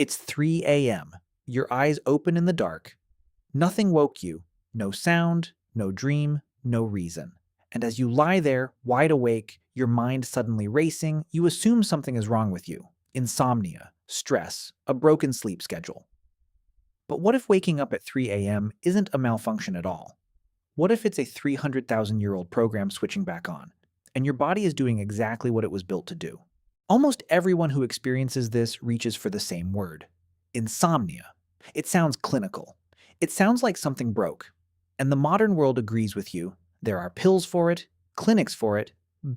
It's 3 a.m. Your eyes open in the dark. Nothing woke you. No sound, no dream, no reason. And as you lie there, wide awake, your mind suddenly racing, you assume something is wrong with you. Insomnia, stress, a broken sleep schedule. But what if waking up at 3 a.m. isn't a malfunction at all? What if it's a 300,000-year-old program switching back on, and your body is doing exactly what it was built to do? Almost everyone who experiences this reaches for the same word: insomnia. It sounds clinical. It sounds like something broke. And the modern world agrees with you. There are pills for it, clinics for it,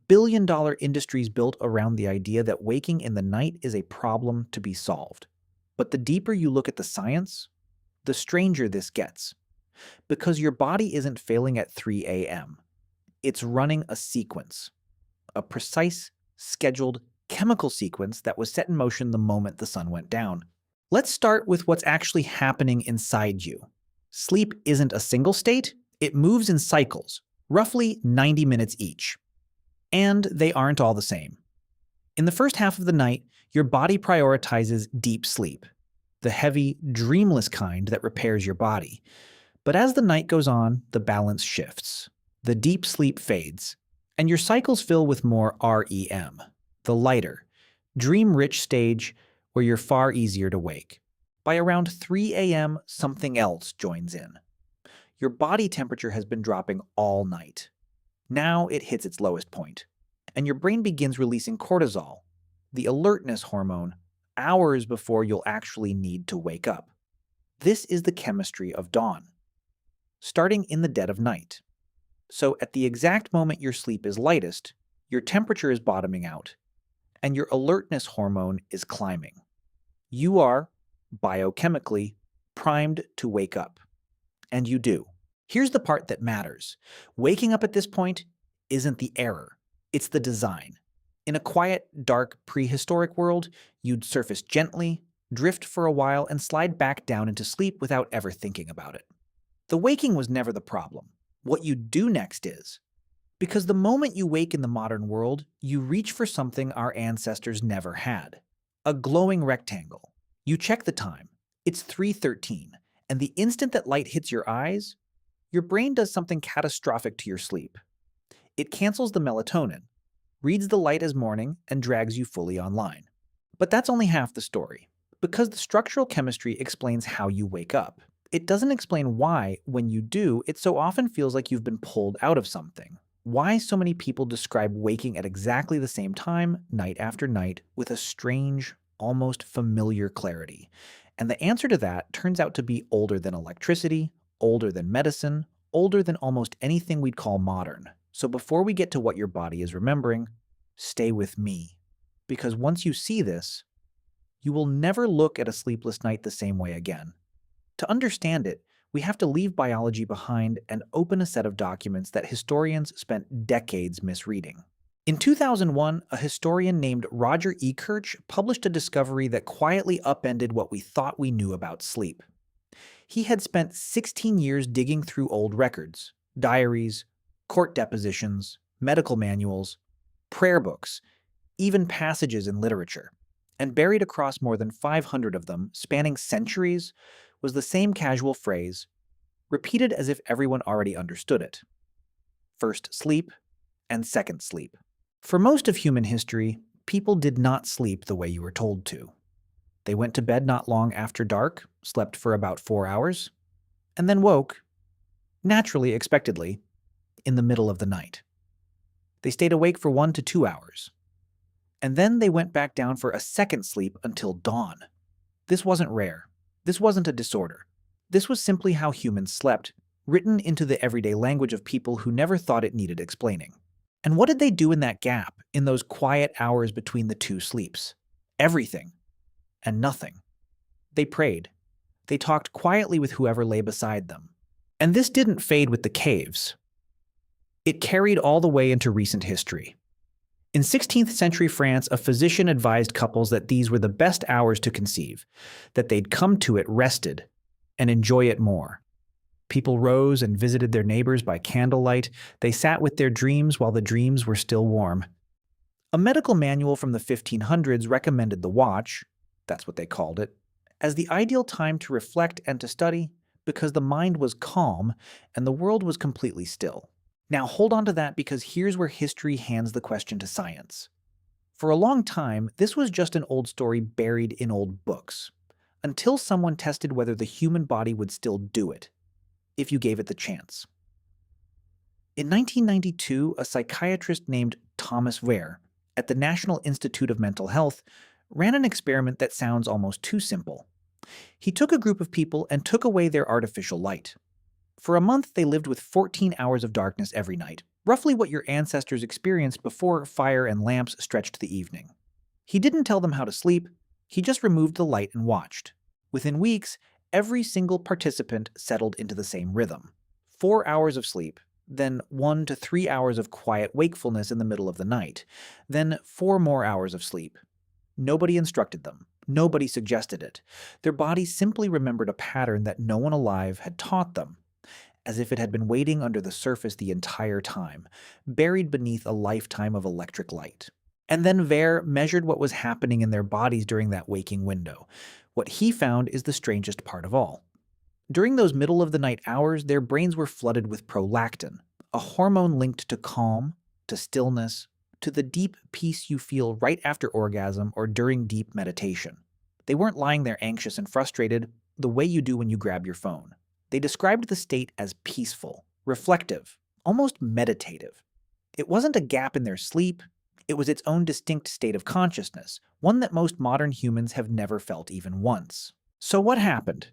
billion-dollar industries built around the idea that waking in the night is a problem to be solved. But the deeper you look at the science, the stranger this gets. Because your body isn't failing at 3 a.m. It's running a sequence. A precise, scheduled, chemical sequence that was set in motion the moment the sun went down. Let's start with what's actually happening inside you. Sleep isn't a single state, it moves in cycles, roughly 90 minutes each. And they aren't all the same. In the first half of the night, your body prioritizes deep sleep, the heavy, dreamless kind that repairs your body. But as the night goes on, the balance shifts. The deep sleep fades, and your cycles fill with more REM, the lighter, dream-rich stage where you're far easier to wake. By around 3 a.m., something else joins in. Your body temperature has been dropping all night. Now it hits its lowest point, and your brain begins releasing cortisol, the alertness hormone, hours before you'll actually need to wake up. This is the chemistry of dawn, starting in the dead of night. So at the exact moment your sleep is lightest, your temperature is bottoming out, and your alertness hormone is climbing. You are, biochemically, primed to wake up. And you do. Here's the part that matters. Waking up at this point isn't the error, it's the design. In a quiet, dark, prehistoric world, you'd surface gently, drift for a while, and slide back down into sleep without ever thinking about it. The waking was never the problem. What you do next is. Because the moment you wake in the modern world, you reach for something our ancestors never had. A glowing rectangle. You check the time. It's 3:13, and the instant that light hits your eyes, your brain does something catastrophic to your sleep. It cancels the melatonin, reads the light as morning, and drags you fully online. But that's only half the story, because the structural chemistry explains how you wake up. It doesn't explain why, when you do, it so often feels like you've been pulled out of something. Why so many people describe waking at exactly the same time, night after night, with a strange, almost familiar clarity. And the answer to that turns out to be older than electricity, older than medicine, older than almost anything we'd call modern. So before we get to what your body is remembering, stay with me. Because once you see this, you will never look at a sleepless night the same way again. To understand it, we have to leave biology behind and open a set of documents that historians spent decades misreading. In 2001, a historian named Roger Ekirch published a discovery that quietly upended what we thought we knew about sleep. He had spent 16 years digging through old records, diaries, court depositions, medical manuals, prayer books, even passages in literature, and buried across more than 500 of them, spanning centuries, was the same casual phrase, repeated as if everyone already understood it. First sleep and second sleep. For most of human history, people did not sleep the way you were told to. They went to bed not long after dark, slept for about 4 hours, and then woke, naturally, expectedly, in the middle of the night. They stayed awake for 1 to 2 hours, and then they went back down for a second sleep until dawn. This wasn't rare. This wasn't a disorder. This was simply how humans slept, written into the everyday language of people who never thought it needed explaining. And what did they do in that gap, in those quiet hours between the two sleeps? Everything. And nothing. They prayed. They talked quietly with whoever lay beside them. And this didn't fade with the caves. It carried all the way into recent history. In 16th century France, a physician advised couples that these were the best hours to conceive, that they'd come to it rested and enjoy it more. People rose and visited their neighbors by candlelight. They sat with their dreams while the dreams were still warm. A medical manual from the 1500s recommended the watch, that's what they called it, as the ideal time to reflect and to study because the mind was calm and the world was completely still. Now hold on to that because here's where history hands the question to science. For a long time, this was just an old story buried in old books, until someone tested whether the human body would still do it, if you gave it the chance. In 1992, a psychiatrist named Thomas Wehr at the National Institute of Mental Health ran an experiment that sounds almost too simple. He took a group of people and took away their artificial light. For a month, they lived with 14 hours of darkness every night, roughly what your ancestors experienced before fire and lamps stretched the evening. He didn't tell them how to sleep, he just removed the light and watched. Within weeks, every single participant settled into the same rhythm. 4 hours of sleep, then 1 to 3 hours of quiet wakefulness in the middle of the night, then 4 more hours of sleep. Nobody instructed them. Nobody suggested it. Their bodies simply remembered a pattern that no one alive had taught them, as if it had been waiting under the surface the entire time, buried beneath a lifetime of electric light. And then Wehr measured what was happening in their bodies during that waking window. What he found is the strangest part of all. During those middle-of-the-night hours, their brains were flooded with prolactin, a hormone linked to calm, to stillness, to the deep peace you feel right after orgasm or during deep meditation. They weren't lying there anxious and frustrated the way you do when you grab your phone. They described the state as peaceful, reflective, almost meditative. It wasn't a gap in their sleep, it was its own distinct state of consciousness, one that most modern humans have never felt even once. So what happened?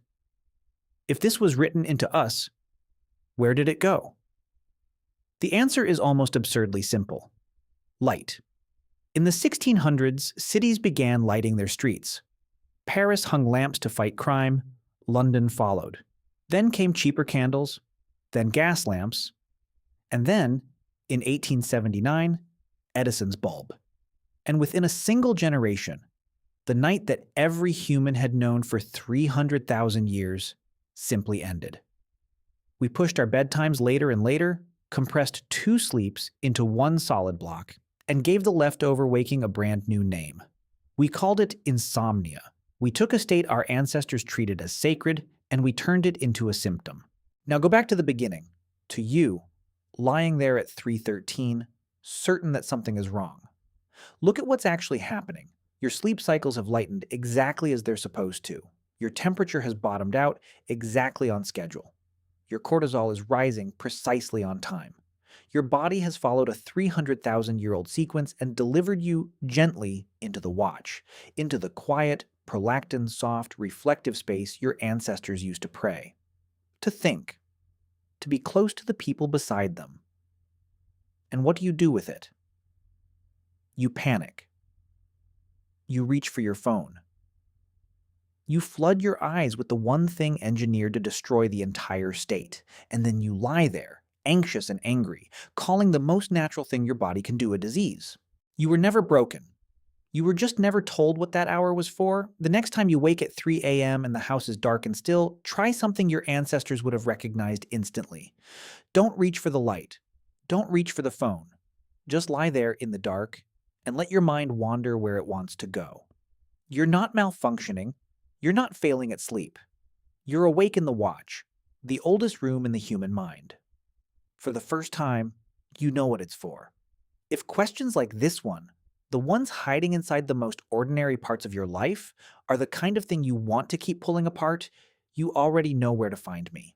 If this was written into us, where did it go? The answer is almost absurdly simple. Light. In the 1600s, cities began lighting their streets. Paris hung lamps to fight crime, London followed. Then came cheaper candles, then gas lamps, and then, in 1879, Edison's bulb. And within a single generation, the night that every human had known for 300,000 years simply ended. We pushed our bedtimes later and later, compressed 2 sleeps into 1 solid block, and gave the leftover waking a brand new name. We called it insomnia. We took a state our ancestors treated as sacred, and we turned it into a symptom. Now go back to the beginning, to you, lying there at 3:13, certain that something is wrong. Look at what's actually happening. Your sleep cycles have lightened exactly as they're supposed to. Your temperature has bottomed out exactly on schedule. Your cortisol is rising precisely on time. Your body has followed a 300,000-year-old sequence and delivered you gently into the watch, into the quiet, prolactin-soft, reflective space your ancestors used to pray, to think, to be close to the people beside them. And what do you do with it? You panic. You reach for your phone. You flood your eyes with the one thing engineered to destroy the entire state, and then you lie there, anxious and angry, calling the most natural thing your body can do a disease. You were never broken. You were just never told what that hour was for. The next time you wake at 3 a.m. and the house is dark and still, try something your ancestors would have recognized instantly. Don't reach for the light. Don't reach for the phone. Just lie there in the dark and let your mind wander where it wants to go. You're not malfunctioning. You're not failing at sleep. You're awake in the watch, the oldest room in the human mind. For the first time, you know what it's for. If questions like this one, the ones hiding inside the most ordinary parts of your life, are the kind of thing you want to keep pulling apart, you already know where to find me.